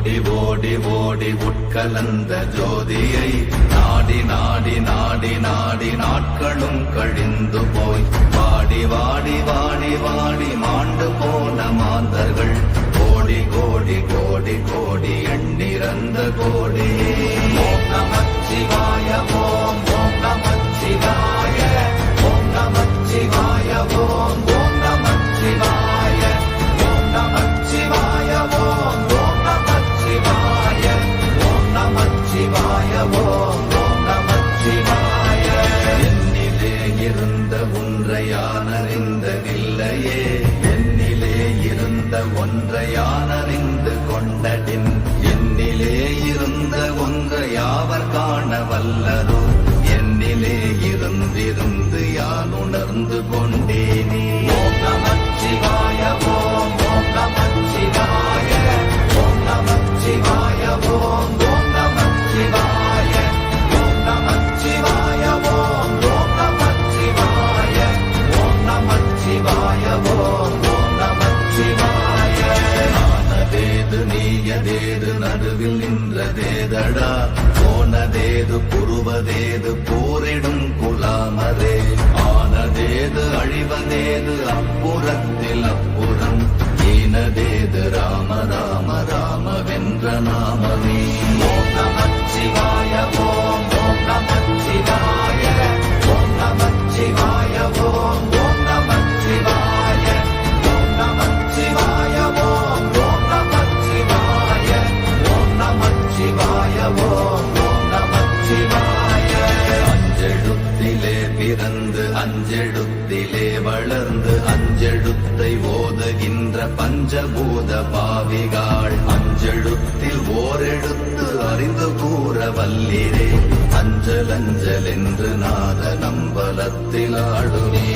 ஓடி ஓடி ஓடி உட்கலந்த ஜோதியை நாடி நாடி நாடி நாடி நாட்களும் கழிந்து போய் வாடி வாடி வாடி வாடி மாண்டு போன மாந்தர்கள் கோடி கோடி கோடி கோடி எண்ணிறந்த கோடி. ஓம் நமச்சிவாய ஓம் ஓம் நமச்சிவாய ஓம் நமச்சிவாய ஓம் ஓம் நமச்சிவாய ஓம் நமச்சிவாய ஓம் ஓம் நமச்சிவாய ஓம் நமச்சிவாய ஓம் ஓம் நமச்சிவாய. என்னிலே இருந்த ஒன்றை யானறிந்ததில்லையே, என்னிலே இருந்த ஒன்றை யானறிந்து கொண்டடின், என்னிலே இருந்த ஒன்றை யாவர் காண வல்லரோ, என்னிலே இருந்திருந்து யான் உணர்ந்து கொண்டேனே. ஓம் நமச்சிவாய ஓம் ஓம் நமச்சிவாய ஓம் நமச்சிவாய ஓம் ஓம் நமச்சிவாய ஓம் நமச்சிவாய ஓம் ஓம் நமச்சிவாய ஓம் நமச்சிவாய ஓம் ஓம் நமச்சிவாய. ஆனதேது நீயதேது நடுவில் நின்றதேதடா, போனதேது புருவதேது போரிடும் குலாமரே, ஆனதேது அழிவதேது அப்புறத்தில் அப்புறம், ஈனதேது ராம ராம ராம வென்ற நாமமே. ஓம் நமச்சிவாய ஓம் ஓம் நமச்சிவாய ஓம் நமச்சிவாய ஓம் ஓம் நமச்சிவாய ஓம் நமச்சிவாய ஓம் ஓம் நமச்சிவாய ஓம் நமச்சிவாய ஓம் ஓம் நமச்சிவாய. அஞ்செழுத்திலே பிறந்து அஞ்செழுத்திலே வளர்ந்து அஞ்செழுத்தை ஓதுகின்ற பஞ்சபூத பாவிகாள், அஞ்செழுத்தில் ஓரெழுத்து அறிந்து கூற வல்லிரே, அஞ்சல் அஞ்சல் என்று நாத நம்பலத்தில் ஆடுவே.